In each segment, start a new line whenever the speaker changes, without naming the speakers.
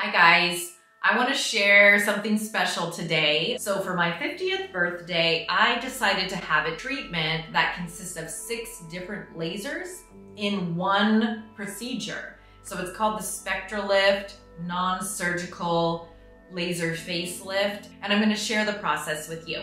Hi guys, I want to share something special today. So for my 50th birthday, I decided to have a treatment that consists of 6 different lasers in one procedure. So it's called the SpectraLift Non-Surgical Laser Facelift, and I'm going to share the process with you.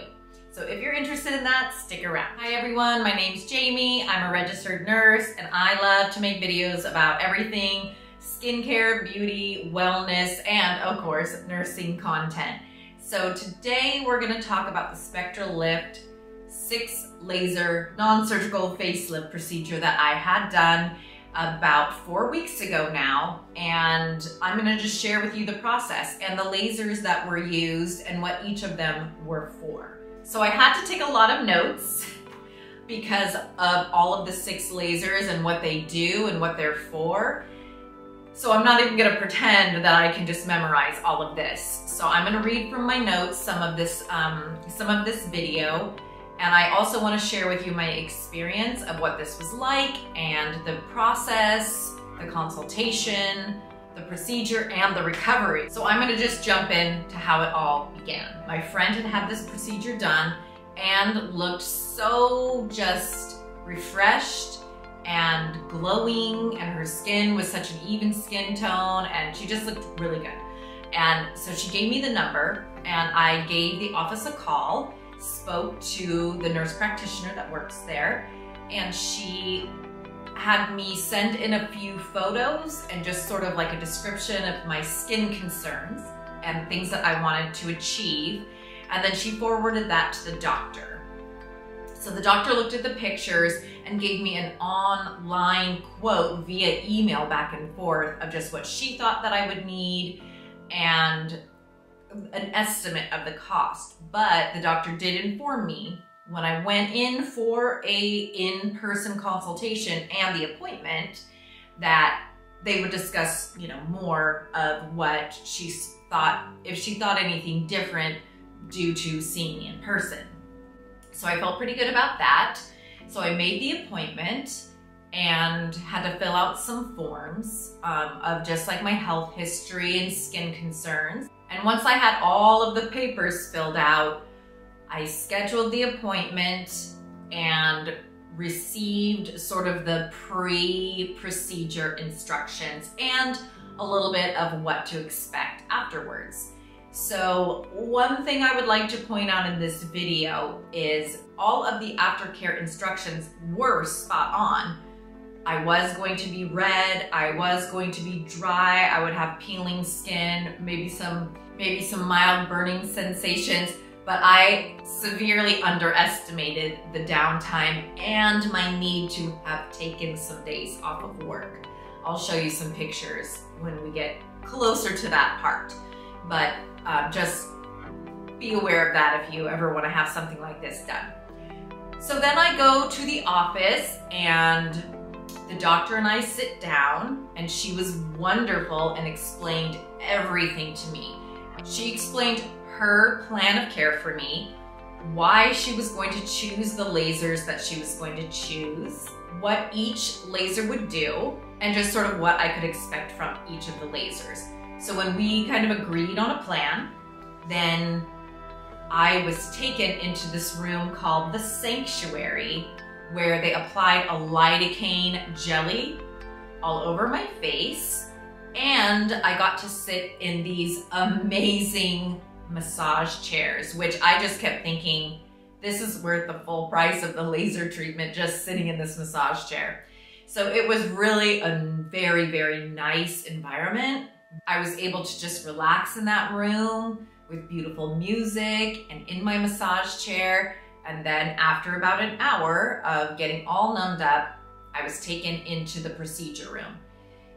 So if you're interested in that, stick around. Hi everyone, my name's Jamie. I'm a registered nurse and I love to make videos about everything skincare, beauty, wellness, and of course, nursing content. So today we're gonna talk about the SpectraLift 6 laser non-surgical facelift procedure that I had done about 4 weeks ago now. And I'm gonna just share with you the process and the lasers that were used and what each of them were for. So I had to take a lot of notes because of all of the 6 lasers and what they do and what they're for. So I'm not even gonna pretend that I can just memorize all of this. So I'm gonna read from my notes some of this video, and I also wanna share with you my experience of what this was like and the process, the consultation, the procedure, and the recovery. So I'm gonna just jump in to how it all began. My friend had had this procedure done and looked so just refreshed and glowing, and her skin was such an even skin tone, and she just looked really good. And so she gave me the number, and I gave the office a call, spoke to the nurse practitioner that works there, and she had me send in a few photos and just sort of like a description of my skin concerns and things that I wanted to achieve. And then she forwarded that to the doctor. So the doctor looked at the pictures and gave me an online quote via email back and forth of just what she thought that I would need and an estimate of the cost. But the doctor did inform me when I went in for a in-person consultation and the appointment that they would discuss, more of what she thought, if she thought anything different due to seeing me in person. So I felt pretty good about that. So I made the appointment and had to fill out some forms of just like my health history and skin concerns. And once I had all of the papers filled out, I scheduled the appointment and received sort of the pre-procedure instructions and a little bit of what to expect afterwards. So one thing I would like to point out in this video is all of the aftercare instructions were spot on. I was going to be red, I was going to be dry, I would have peeling skin, maybe some mild burning sensations, but I severely underestimated the downtime and my need to have taken some days off of work. I'll show you some pictures when we get closer to that part, but just be aware of that if you ever want to have something like this done. So then I go to the office and the doctor and I sit down, and she was wonderful and explained everything to me. She explained her plan of care for me, why she was going to choose the lasers that she was going to choose, what each laser would do, and just sort of what I could expect from each of the lasers. So when we kind of agreed on a plan, then I was taken into this room called the Sanctuary, where they applied a lidocaine jelly all over my face, and I got to sit in these amazing massage chairs, which I just kept thinking, this is worth the full price of the laser treatment just sitting in this massage chair. So it was really a very, very nice environment. I was able to just relax in that room with beautiful music and in my massage chair. And then after about an hour of getting all numbed up, I was taken into the procedure room.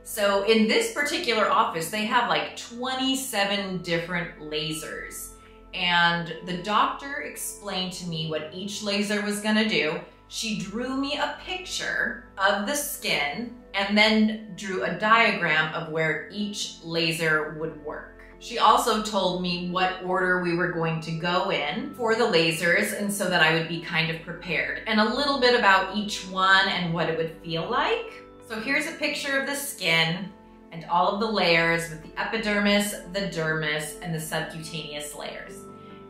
So in this particular office, they have like 27 different lasers. And the doctor explained to me what each laser was gonna do. She drew me a picture of the skin and then drew a diagram of where each laser would work. She also told me what order we were going to go in for the lasers, and so that I would be kind of prepared, and a little bit about each one and what it would feel like. So here's a picture of the skin. and all of the layers with the epidermis, the dermis, and the subcutaneous layers.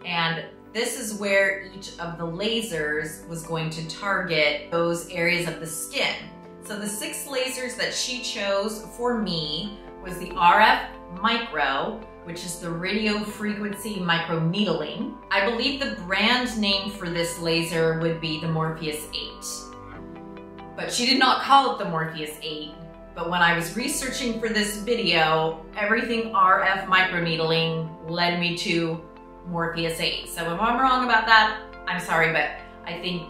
And this is where each of the lasers was going to target those areas of the skin. So the 6 lasers that she chose for me was the RF Micro, which is the radio frequency microneedling. I believe the brand name for this laser would be the Morpheus 8. But she did not call it the Morpheus 8. But when I was researching for this video, everything RF microneedling led me to Morpheus 8. So if I'm wrong about that, I'm sorry, but I think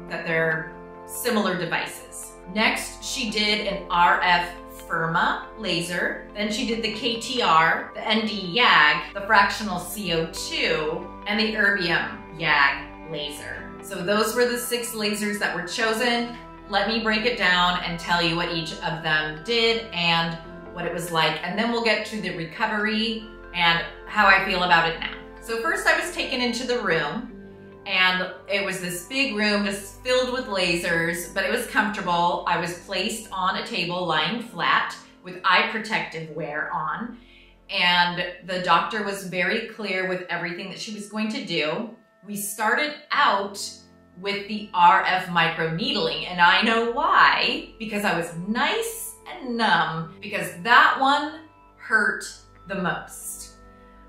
that they're similar devices. Next, she did an RF Firma laser. Then she did the KTR, the ND YAG, the fractional CO2, and the erbium YAG laser. So those were the 6 lasers that were chosen. Let me break it down and tell you what each of them did and what it was like. And then we'll get to the recovery and how I feel about it now. So first I was taken into the room, and it was this big room just filled with lasers, but it was comfortable. I was placed on a table lying flat with eye protective wear on, and the doctor was very clear with everything that she was going to do. We started out with the RF microneedling, and I know why, because I was nice and numb, because that one hurt the most.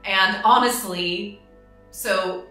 And honestly, so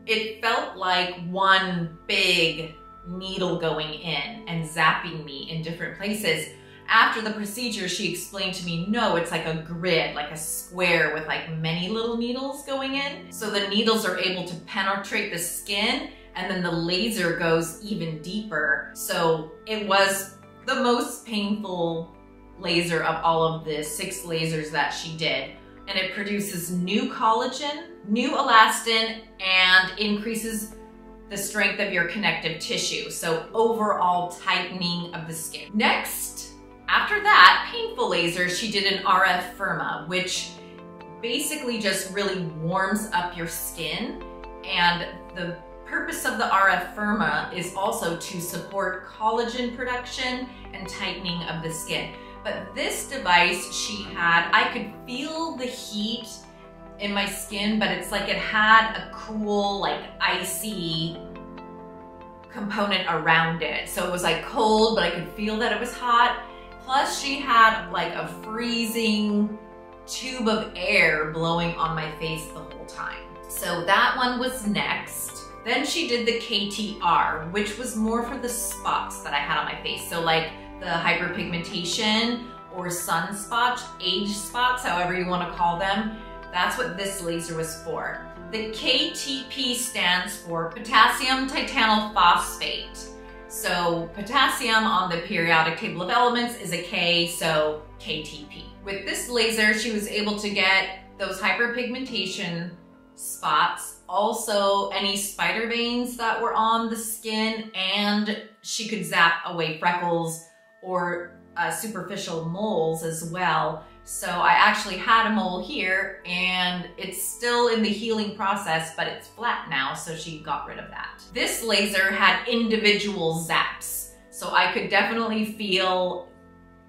it felt like one big needle going in and zapping me in different places. After the procedure, she explained to me, no, it's like a grid, like a square with like many little needles going in. So the needles are able to penetrate the skin, and then the laser goes even deeper. So it was the most painful laser of all of the 6 lasers that she did. And it produces new collagen, new elastin, and increases the strength of your connective tissue. So overall tightening of the skin. Next, after that painful laser, she did an RF Firma, which basically just really warms up your skin. And the purpose of the RF Firma is also to support collagen production and tightening of the skin. But this device she had, I could feel the heat in my skin, but it's like it had a cool, like icy component around it. So it was like cold, but I could feel that it was hot. Plus she had like a freezing tube of air blowing on my face the whole time. So that one was next. Then she did the KTR, which was more for the spots that I had on my face. So like the hyperpigmentation or sunspots, age spots, however you want to call them. That's what this laser was for. The KTP stands for potassium titanyl phosphate. So potassium on the periodic table of elements is a K, so KTP. With this laser, she was able to get those hyperpigmentation spots, also any spider veins that were on the skin, and she could zap away freckles or superficial moles as well. So I actually had a mole here, and it's still in the healing process, but it's flat now, so she got rid of that. This laser had individual zaps, so I could definitely feel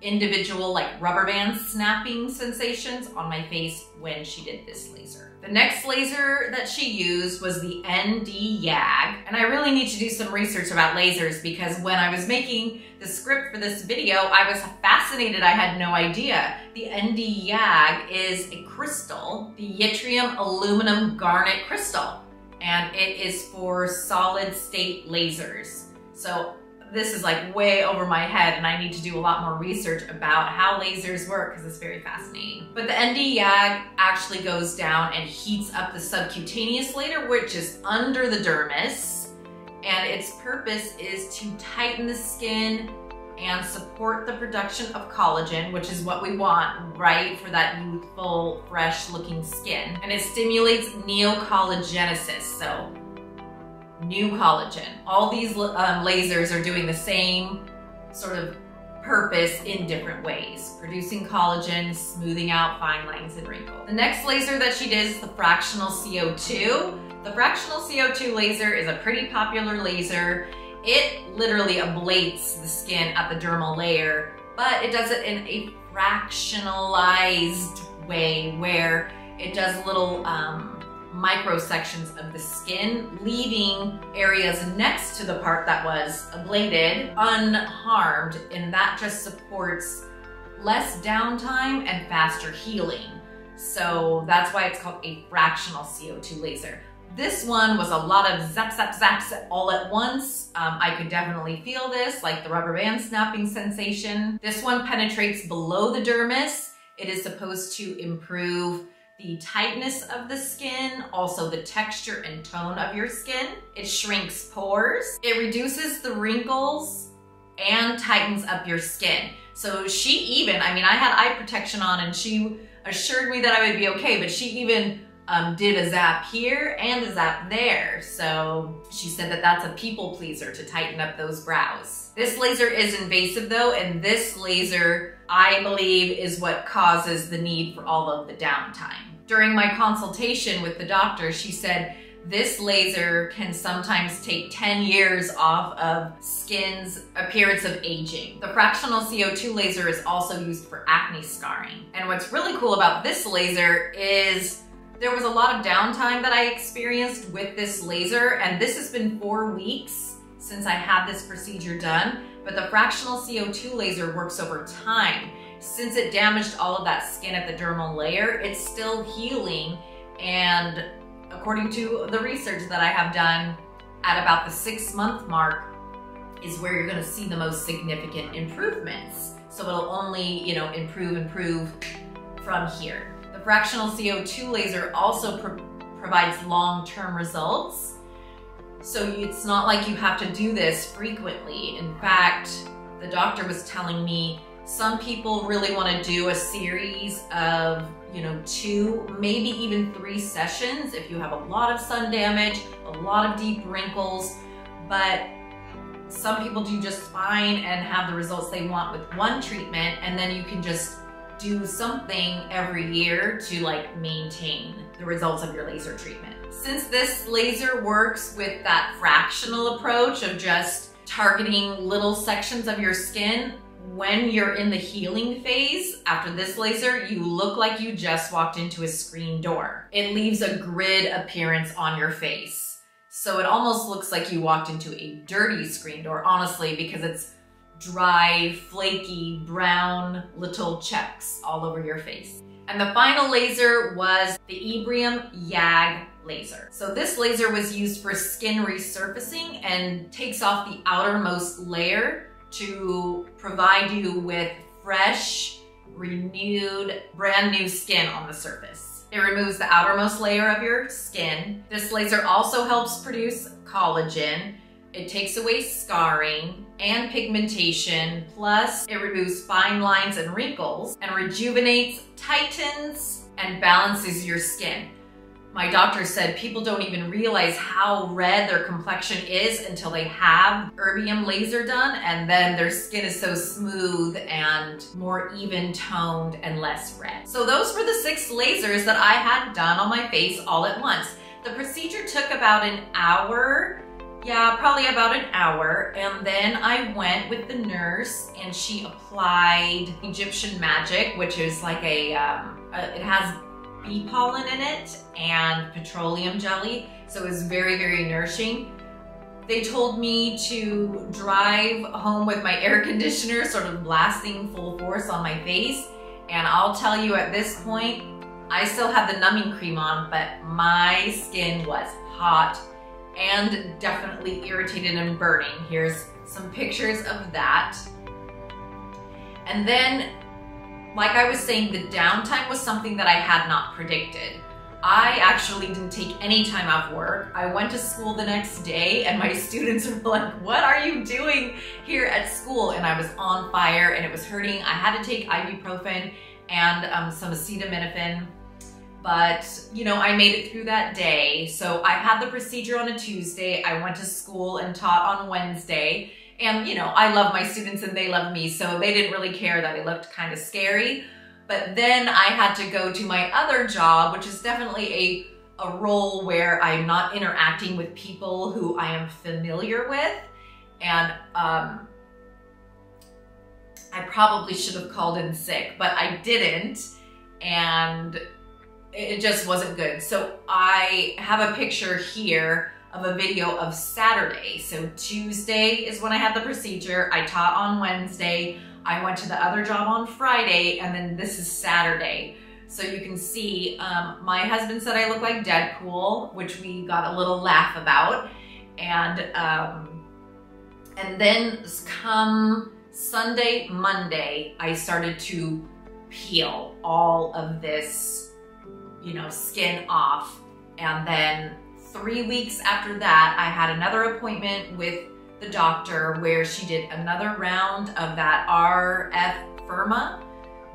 individual like rubber band snapping sensations on my face when she did this laser. The next laser that she used was the ND YAG, and I really need to do some research about lasers because when I was making the script for this video, I was fascinated. I had no idea. The ND YAG is a crystal, the yttrium aluminum garnet crystal, and it is for solid state lasers. So this is like way over my head, and I need to do a lot more research about how lasers work because it's very fascinating. But the ND YAG actually goes down and heats up the subcutaneous layer, which is under the dermis, and its purpose is to tighten the skin and support the production of collagen, which is what we want, right, for that youthful, fresh looking skin. And it stimulates neocollagenesis, so new collagen. All these lasers are doing the same sort of purpose in different ways, producing collagen, smoothing out fine lines and wrinkles. The next laser that she did is the fractional CO2. The fractional CO2 laser is a pretty popular laser. It literally ablates the skin at the dermal layer but it does it in a fractionalized way where it does little micro sections of the skin, leaving areas next to the part that was ablated unharmed, and that just supports less downtime and faster healing. So that's why it's called a fractional CO2 laser. This one was a lot of zap, zap, zaps all at once. I could definitely feel this, like the rubber band snapping sensation. This one penetrates below the dermis. It is supposed to improve the tightness of the skin, also the texture and tone of your skin. It shrinks pores. It reduces the wrinkles and tightens up your skin. So she even, I had eye protection on and she assured me that I would be okay, but she even did a zap here and a zap there. So she said that that's a people pleaser to tighten up those brows. This laser is invasive though, and this laser, I believe, is what causes the need for all of the downtime. During my consultation with the doctor, she said this laser can sometimes take 10 years off of skin's appearance of aging. The fractional CO2 laser is also used for acne scarring. And what's really cool about this laser is there was a lot of downtime that I experienced with this laser, and this has been 4 weeks since I had this procedure done, but the fractional CO2 laser works over time. Since it damaged all of that skin at the dermal layer, it's still healing, and according to the research that I have done, at about the 6-month mark is where you're gonna see the most significant improvements. So it'll only, improve from here. The fractional CO2 laser also provides long-term results. So it's not like you have to do this frequently. In fact, the doctor was telling me some people really want to do a series of, 2, maybe even 3 sessions if you have a lot of sun damage, a lot of deep wrinkles, but some people do just fine and have the results they want with one treatment, and then you can just do something every year to maintain the results of your laser treatment. Since this laser works with that fractional approach of just targeting little sections of your skin, when you're in the healing phase after this laser, you look like you just walked into a screen door. It leaves a grid appearance on your face. So it almost looks like you walked into a dirty screen door, honestly, because it's dry, flaky, brown little checks all over your face. And the final laser was the Ebrium YAG laser. So this laser was used for skin resurfacing and takes off the outermost layer to provide you with fresh, renewed, brand new skin on the surface. It removes the outermost layer of your skin. This laser also helps produce collagen. It takes away scarring and pigmentation, plus it removes fine lines and wrinkles and rejuvenates, tightens, and balances your skin. My doctor said people don't even realize how red their complexion is until they have erbium laser done, and then their skin is so smooth and more even toned and less red. So those were the 6 lasers that I had done on my face all at once. The procedure took about an hour. Yeah, probably about an hour. And then I went with the nurse and she applied Egyptian magic, which is like it has bee pollen in it and petroleum jelly. So it was very, very nourishing. They told me to drive home with my air conditioner sort of blasting full force on my face. And I'll tell you at this point, I still have the numbing cream on, but my skin was hot and definitely irritated and burning. Here's some pictures of that. And then, like I was saying, the downtime was something that I had not predicted. I actually didn't take any time off work. I went to school the next day and my students were like, what are you doing here at school? And I was on fire and it was hurting. I had to take ibuprofen and some acetaminophen. But, I made it through that day. So I had the procedure on a Tuesday. I went to school and taught on Wednesday. And, I love my students and they love me. So they didn't really care that it looked kind of scary. But then I had to go to my other job, which is definitely a role where I'm not interacting with people who I am familiar with. And I I probably should have called in sick, but I didn't, and it just wasn't good. So I have a picture here of a video of Saturday. So Tuesday is when I had the procedure. I taught on Wednesday. I went to the other job on Friday, and then this is Saturday. So you can see, my husband said I look like Deadpool, which we got a little laugh about. And then come Sunday, Monday, I started to peel all of this, you know, skin off. And then 3 weeks after that, I had another appointment with the doctor where she did another round of that RF Firma,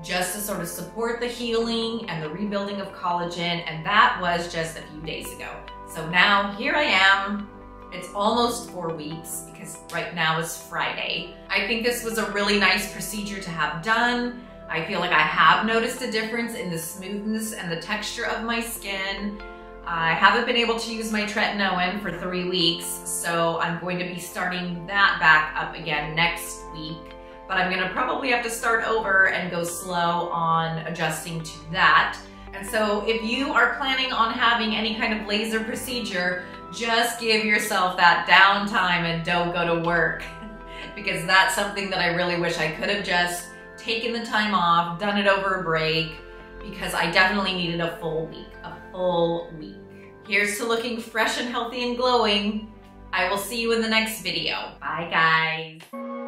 just to sort of support the healing and the rebuilding of collagen. And that was just a few days ago. So now here I am. It's almost 4 weeks because right now is Friday. I think this was a really nice procedure to have done. I feel like I have noticed a difference in the smoothness and the texture of my skin. I haven't been able to use my tretinoin for 3 weeks, so I'm going to be starting that back up again next week. But I'm gonna probably have to start over and go slow on adjusting to that. And so if you are planning on having any kind of laser procedure, just give yourself that downtime and don't go to work. Because that's something that I really wish I could have just taken the time off, done it over a break, because I definitely needed a full week. Here's to looking fresh and healthy and glowing. I will see you in the next video. Bye guys.